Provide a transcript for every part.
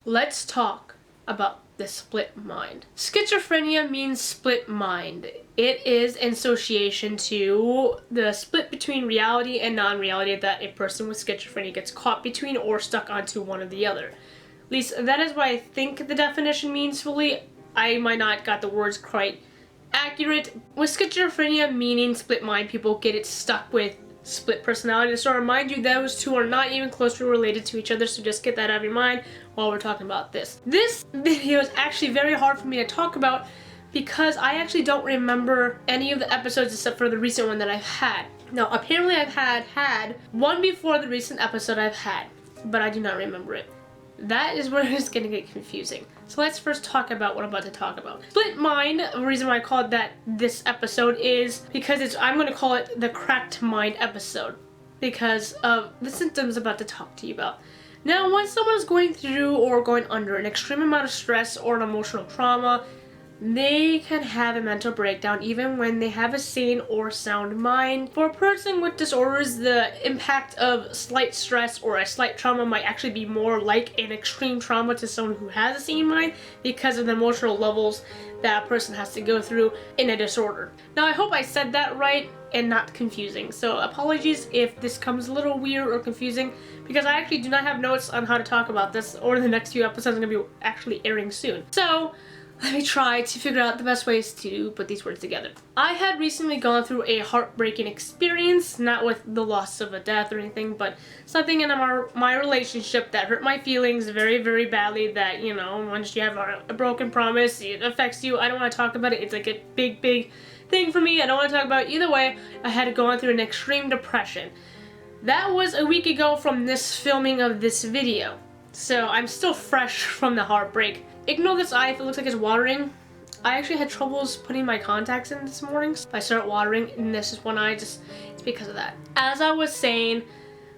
let's talk about the split mind. Schizophrenia means split mind. It is an association to the split between reality and non-reality that a person with schizophrenia gets caught between or stuck onto one or the other. At least that is what I think the definition means fully. I might not got the words quite accurate. With schizophrenia meaning split mind, people get it stuck with split personality disorder. Mind you, those two are not even closely related to each other, so just get that out of your mind while we're talking about this. This video is actually very hard for me to talk about because I actually don't remember any of the episodes except for the recent one that I've had. Now, apparently I've had one before the recent episode I've had, but I do not remember it. That is where it's going to get confusing. So let's first talk about what I'm about to talk about. Split mind, the reason why I called that this episode is because I'm going to call it the cracked mind episode because of the symptoms I'm about to talk to you about. Now, when someone is going through or going under an extreme amount of stress or an emotional trauma, they can have a mental breakdown even when they have a sane or sound mind. For a person with disorders, the impact of slight stress or a slight trauma might actually be more like an extreme trauma to someone who has a sane mind because of the emotional levels that a person has to go through in a disorder. Now, I hope I said that right and not confusing. So apologies if this comes a little weird or confusing because I actually do not have notes on how to talk about this or the next few episodes are going to be actually airing soon. So let me try to figure out the best ways to put these words together. I had recently gone through a heartbreaking experience, not with the loss of a death or anything, but something in my relationship that hurt my feelings very, very badly that, you know, once you have a broken promise, it affects you. I don't want to talk about it. It's like a big, big thing for me. I don't want to talk about it. Either way, I had gone through an extreme depression. That was a week ago from this filming of this video. So I'm still fresh from the heartbreak. Ignore this eye if it looks like it's watering. I actually had troubles putting my contacts in this morning. I started watering and this is one eye, it's because of that. As I was saying,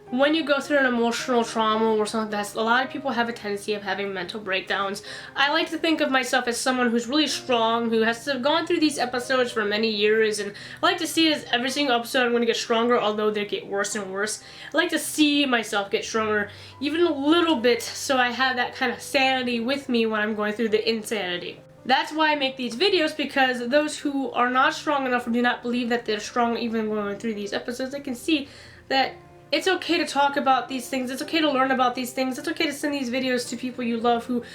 when you go through an emotional trauma or something like that, a lot of people have a tendency of having mental breakdowns. I like to think of myself as someone who's really strong, who has to have gone through these episodes for many years, and I like to see it as every single episode I'm going to get stronger, although they get worse and worse. I like to see myself get stronger even a little bit, so I have that kind of sanity with me when I'm going through the insanity. That's why I make these videos, because those who are not strong enough or do not believe that they're strong even going through these episodes, they can see that it's okay to talk about these things. It's okay to learn about these things. It's okay to send these videos to people you love who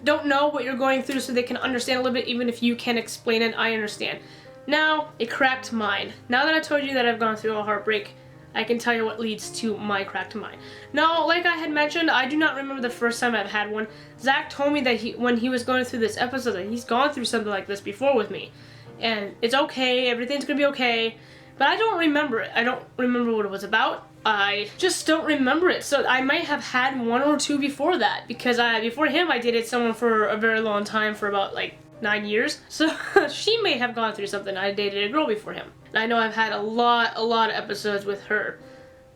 don't know what you're going through so they can understand a little bit, even if you can't explain it. I understand. Now, a cracked mind. Now that I told you that I've gone through a heartbreak, I can tell you what leads to my cracked mind. Now, like I had mentioned, I do not remember the first time I've had one. Zach told me that when he was going through this episode, that he's gone through something like this before with me. And it's okay, everything's gonna be okay. But I don't remember it. I don't remember what it was about. I just don't remember it. So I might have had one or two before that, because before him I dated someone for a very long time, for about like 9 years. So she may have gone through something. I dated a girl before him. And I know I've had a lot of episodes with her.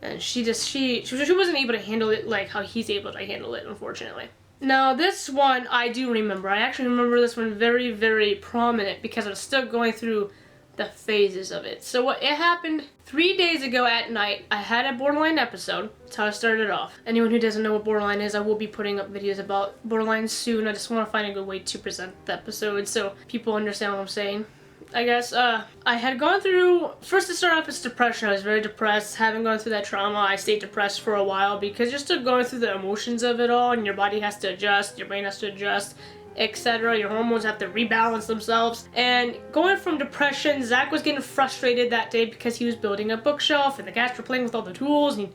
And she wasn't able to handle it like how he's able to handle it, unfortunately. Now, this one I do remember. I actually remember this one very, very prominent because I was still going through the phases of it. So it happened 3 days ago at night. I had a borderline episode. That's how I started off. Anyone who doesn't know what borderline is, I will be putting up videos about borderline soon. I just want to find a good way to present the episode so people understand what I'm saying. I guess, I had gone through, first to start off as depression. I was very depressed. Having gone through that trauma, I stayed depressed for a while because you're still going through the emotions of it all, and your body has to adjust, your brain has to adjust, etc. Your hormones have to rebalance themselves. And going from depression, Zach was getting frustrated that day because he was building a bookshelf and the cats were playing with all the tools. And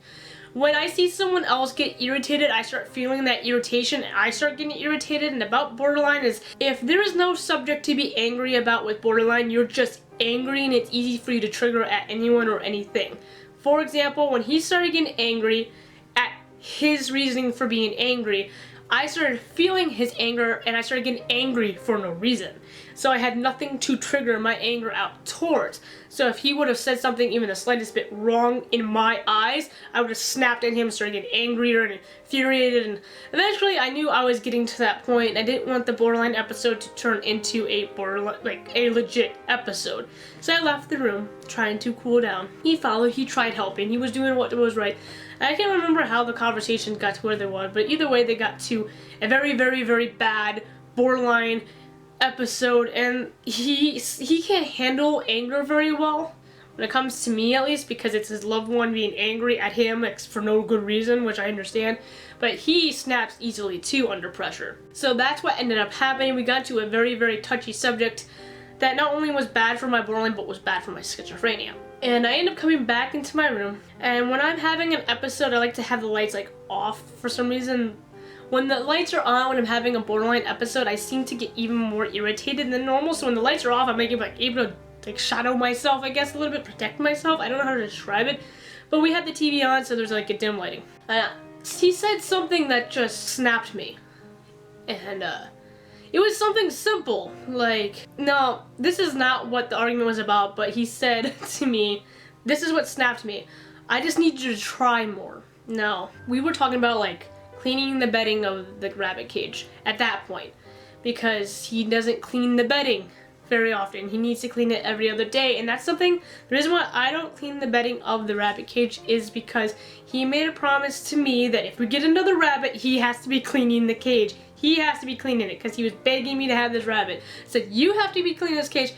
when I see someone else get irritated, I start feeling that irritation and I start getting irritated. And about borderline is, if there is no subject to be angry about with borderline, you're just angry and it's easy for you to trigger at anyone or anything. For example, when he started getting angry at his reasoning for being angry, I started feeling his anger and I started getting angry for no reason. So I had nothing to trigger my anger out towards. So if he would have said something even the slightest bit wrong in my eyes, I would have snapped at him and started getting angrier and infuriated. And eventually I knew I was getting to that point and I didn't want the borderline episode to turn into a legit episode. So I left the room trying to cool down. He tried helping. He was doing what was right. I can't remember how the conversation got to where they were, but either way, they got to a very, very, very bad, borderline episode, and he can't handle anger very well. When it comes to me, at least, because it's his loved one being angry at him for no good reason, which I understand, but he snaps easily too under pressure. So that's what ended up happening. We got to a very, very touchy subject that not only was bad for my borderline, but was bad for my schizophrenia. And I ended up coming back into my room, and when I'm having an episode, I like to have the lights like off for some reason. When the lights are on, when I'm having a borderline episode, I seem to get even more irritated than normal. So when the lights are off, I'm able to like shadow myself, I guess, a little bit, protect myself. I don't know how to describe it, but we had the TV on, so there's like a dim lighting. He said something that just snapped me, and it was something simple, like, no, this is not what the argument was about, but he said to me, this is what snapped me, I just need you to try more. No, we were talking about like cleaning the bedding of the rabbit cage at that point, because he doesn't clean the bedding very often. He needs to clean it every other day, and that's something, the reason why I don't clean the bedding of the rabbit cage is because he made a promise to me that if we get another rabbit, he has to be cleaning the cage. He has to be cleaning it, because he was begging me to have this rabbit. Said, you have to be cleaning this cage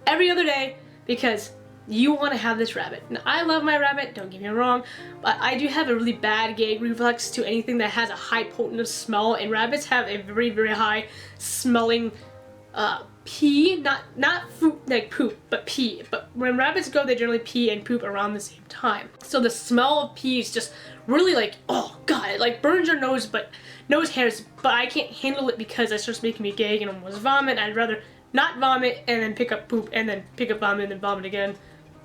every other day because you want to have this rabbit. Now, I love my rabbit, don't get me wrong, but I do have a really bad gag reflex to anything that has a high potent smell, and rabbits have a very, very high smelling pee, not food, like poop, but pee. But when rabbits go, they generally pee and poop around the same time. So the smell of pee is just really like, oh god, it like burns your nose, but nose hairs, but I can't handle it because it starts making me gag and almost vomit. I'd rather not vomit and then pick up poop and then pick up vomit and then vomit again.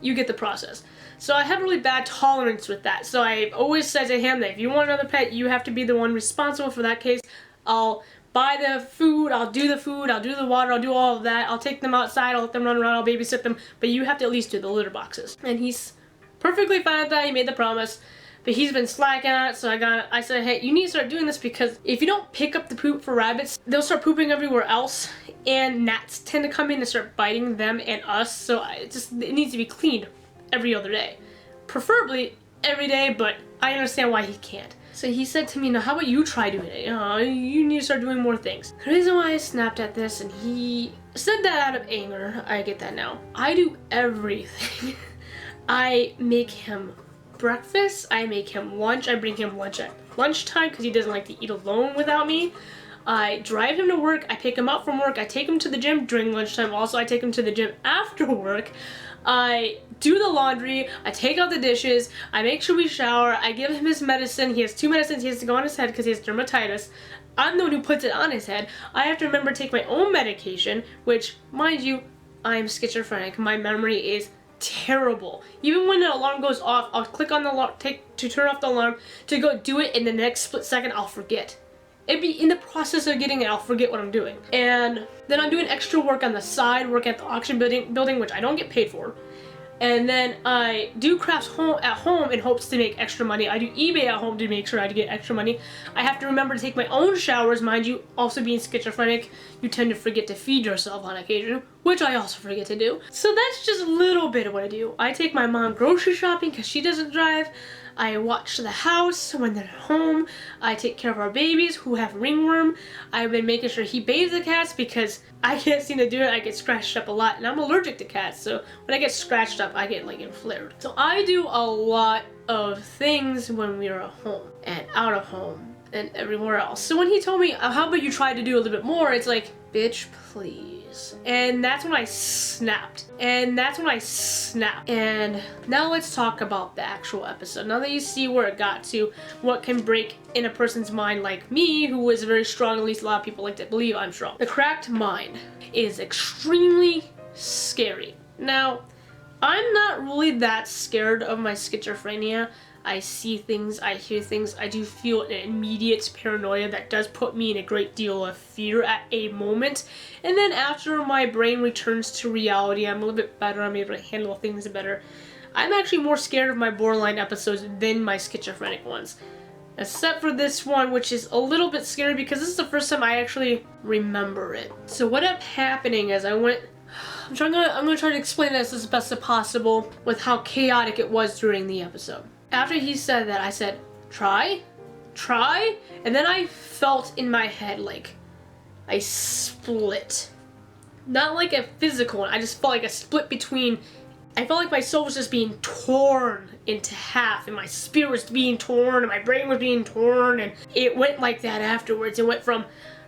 You get the process. So I have really bad tolerance with that. So I always said to him that if you want another pet, you have to be the one responsible for that case. I'll buy the food, I'll do the water, I'll do all of that. I'll take them outside, I'll let them run around, I'll babysit them, but you have to at least do the litter boxes. And he's perfectly fine with that. He made the promise, but he's been slacking on it. So I said, hey, you need to start doing this, because if you don't pick up the poop for rabbits, they'll start pooping everywhere else, and gnats tend to come in and start biting them and us. So it needs to be cleaned every other day, preferably every day, but I understand why he can't. So he said to me, now how about you try doing it? You need to start doing more things. The reason why I snapped at this, and he said that out of anger, I get that now. I do everything. I make him breakfast, I make him lunch, I bring him lunch at lunchtime because he doesn't like to eat alone without me. I drive him to work, I pick him up from work, I take him to the gym during lunchtime, also I take him to the gym after work. I do the laundry, I take out the dishes, I make sure we shower, I give him his medicine. He has 2 medicines he has to go on his head because he has dermatitis. I'm the one who puts it on his head. I have to remember to take my own medication, which, mind you, I'm schizophrenic. My memory is terrible. Even when the alarm goes off, I'll click on the alarm, to turn off the alarm, to go do it, in the next split second I'll forget. It'd be in the process of getting it, I'll forget what I'm doing. And then I'm doing extra work on the side, work at the auction building, which I don't get paid for. And then I do crafts at home in hopes to make extra money. I do eBay at home to make sure I get extra money. I have to remember to take my own showers, mind you. Also being schizophrenic, you tend to forget to feed yourself on occasion, which I also forget to do. So that's just a little bit of what I do. I take my mom grocery shopping because she doesn't drive. I watch the house when they're home. I take care of our babies who have ringworm. I've been making sure he bathes the cats because I can't seem to do it. I get scratched up a lot, and I'm allergic to cats, so when I get scratched up, I get like inflamed. So I do a lot of things when we are at home and out of home and everywhere else. So when he told me, how about you try to do a little bit more, it's like, bitch, please. And that's when I snapped. And now let's talk about the actual episode. Now that you see where it got to, what can break in a person's mind like me, who is very strong, at least a lot of people like to believe I'm strong. The cracked mind is extremely scary. Now, I'm not really that scared of my schizophrenia. I see things, I hear things, I do feel an immediate paranoia that does put me in a great deal of fear at a moment. And then after my brain returns to reality, I'm a little bit better, I'm able to handle things better. I'm actually more scared of my borderline episodes than my schizophrenic ones. Except for this one, which is a little bit scary because this is the first time I actually remember it. So what ended up happening is I'm gonna try to explain this as best as possible with how chaotic it was during the episode. After he said that, I said, try? And then I felt in my head like a split. Not like a physical one, I just felt like a split between, I felt like my soul was just being torn into half, and my spirit was being torn, and my brain was being torn, and it went like that afterwards. It went from,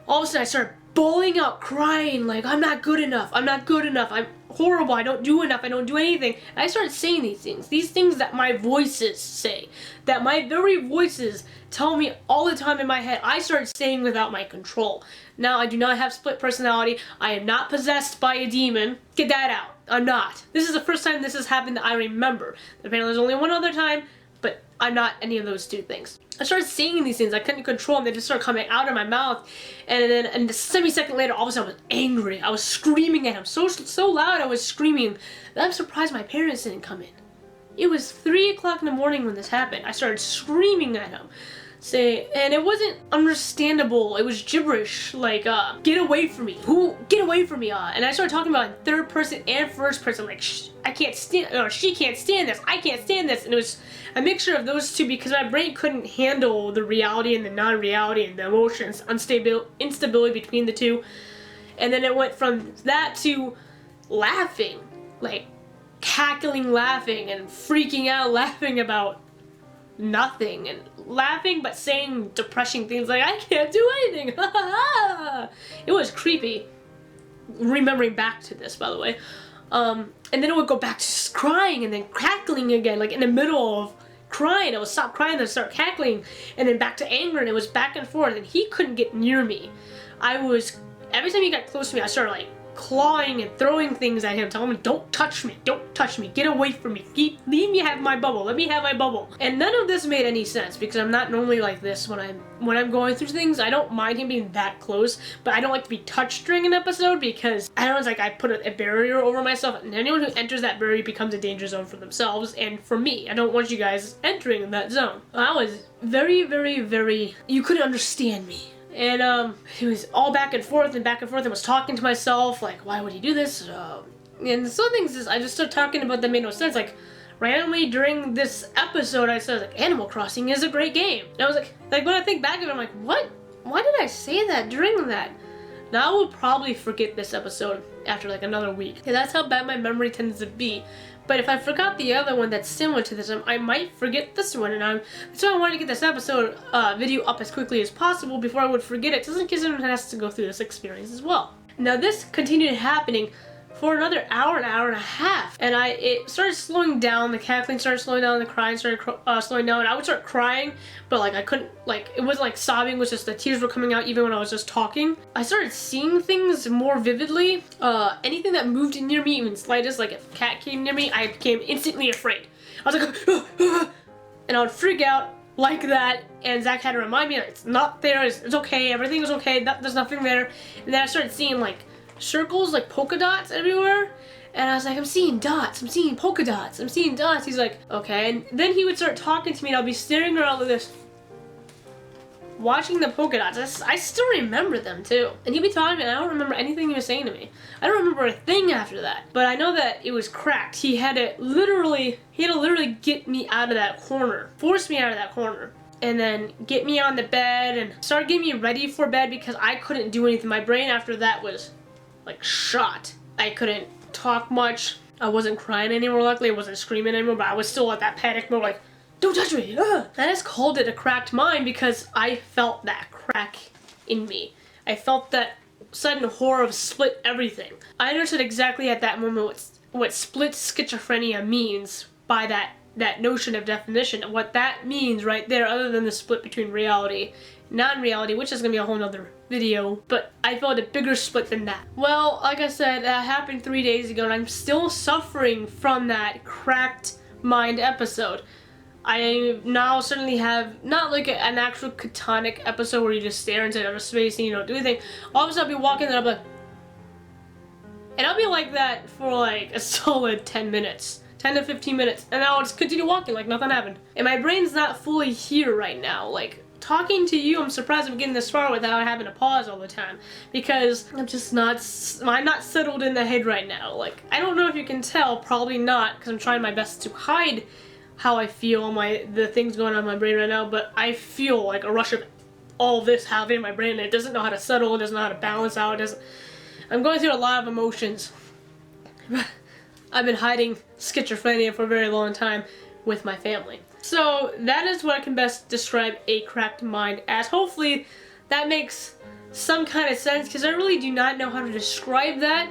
all of a sudden I started bawling out, crying, like, I'm not good enough, I'm horrible, I don't do enough, I don't do anything. And I started saying these things that my voices say, that my very voices tell me all the time in my head. I started saying without my control. Now, I do not have split personality. I am not possessed by a demon. Get that out. I'm not. This is the first time this has happened that I remember. Apparently there's only one other time, but I'm not any of those two things. I started saying these things. I couldn't control them. They just started coming out of my mouth. And then a semi-second later, all of a sudden I was angry. I was screaming at him. So loud I was screaming that I'm surprised my parents didn't come in. It was 3 o'clock in the morning when this happened. I started screaming at him. And it wasn't understandable. It was gibberish, like, get away from me. Get away from me, And I started talking about in third person and first person, like, I can't stand, or she can't stand this, I can't stand this. And it was a mixture of those two because my brain couldn't handle the reality and the non-reality and the emotions, instability between the two. And then it went from that to laughing, like, cackling laughing and freaking out laughing about nothing, and laughing but saying depressing things like, I can't do anything. It was creepy, remembering back to this, by the way. And then it would go back to crying and then cackling again, like in the middle of crying. I would stop crying and start cackling, and then back to anger, and it was back and forth, and he couldn't get near me. Every time he got close to me, I started like clawing and throwing things at him, telling him, don't touch me, get away from me, leave me have my bubble, let me have my bubble. And none of this made any sense because I'm not normally like this when I'm going through things. I don't mind him being that close, but I don't like to be touched during an episode because I don't know, it's like I put a barrier over myself, and anyone who enters that barrier becomes a danger zone for themselves and for me. I don't want you guys entering that zone. I was very, very, very, you couldn't understand me. And he was all back and forth and was talking to myself, like, why would he do this? And some things I just started talking about that made no sense. Like, randomly during this episode, I said, like, Animal Crossing is a great game. And I was like when I think back of it, I'm like, what? Why did I say that during that? Now I will probably forget this episode after like another week. Okay, that's how bad my memory tends to be. But if I forgot the other one that's similar to this, I might forget this one, and that's why I wanted to get this episode video up as quickly as possible before I would forget it, just in case anyone has to go through this experience as well. Now this continued happening for another hour and a half, and it started slowing down. The cackling started slowing down, the crying started slowing down. I would start crying, but like I couldn't, like, it wasn't like sobbing, it was just the tears were coming out even when I was just talking. I started seeing things more vividly. Anything that moved near me, even slightest, like if a cat came near me, I became instantly afraid. I was like, and I would freak out like that, and Zach had to remind me that it's not there, it's okay, everything is okay, there's nothing there. And then I started seeing like circles, like polka dots everywhere, and I was like, I'm seeing dots, I'm seeing polka dots, I'm seeing dots. He's like, okay. And then he would start talking to me, and I'll be staring around like this, watching the polka dots. I still remember them too. And he'd be talking to me, and I don't remember anything he was saying to me. I don't remember a thing after that. But I know that it was cracked. He had to literally get me out of that corner, force me out of that corner, and then get me on the bed and start getting me ready for bed because I couldn't do anything. My brain after that was like shot. I couldn't talk much. I wasn't crying anymore, luckily. I wasn't screaming anymore, but I was still at that panic mode, like, don't touch me! I just called it a cracked mind because I felt that crack in me. I felt that sudden horror of split everything. I understood exactly at that moment what split schizophrenia means by that notion of definition, and what that means right there, other than the split between reality and non-reality, which is gonna be a whole nother video, but I felt a bigger split than that. Well, like I said, that happened 3 days ago, and I'm still suffering from that cracked mind episode. I now certainly have not like an actual catonic episode where you just stare into outer space and you don't do anything. All of a sudden I'll be walking and I'll be like, and I'll be like that for like a solid 10 minutes. 10 to 15 minutes, and I'll just continue walking like nothing happened. And my brain's not fully here right now. Like, talking to you, I'm surprised I'm getting this far without having to pause all the time, because I'm not settled in the head right now. Like, I don't know if you can tell, probably not, because I'm trying my best to hide how I feel, the things going on in my brain right now, but I feel like a rush of all this happening in my brain, and it doesn't know how to settle, it doesn't know how to balance out, I'm going through a lot of emotions. I've been hiding schizophrenia for a very long time with my family. So that is what I can best describe a cracked mind as. Hopefully that makes some kind of sense, because I really do not know how to describe that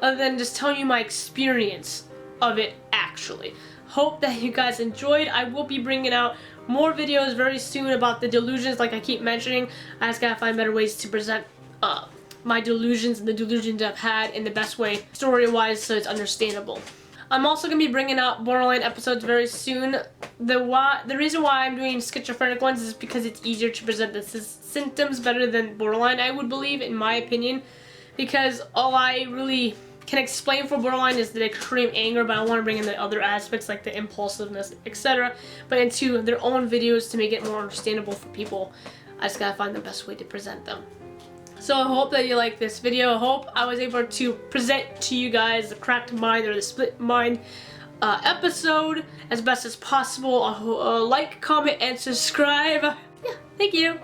other than just telling you my experience of it actually. Hope that you guys enjoyed. I will be bringing out more videos very soon about the delusions, like I keep mentioning. I just gotta find better ways to present my delusions and the delusions I've had in the best way, story-wise, so it's understandable. I'm also going to be bringing out borderline episodes very soon. The reason why I'm doing schizophrenic ones is because it's easier to present the symptoms better than borderline, I would believe, in my opinion. Because all I really can explain for borderline is the extreme anger, but I want to bring in the other aspects like the impulsiveness, etc. but into their own videos to make it more understandable for people. I just gotta find the best way to present them. So I hope that you like this video. I hope I was able to present to you guys the cracked mind or the split mind episode as best as possible. Like, comment, and subscribe. Yeah, thank you.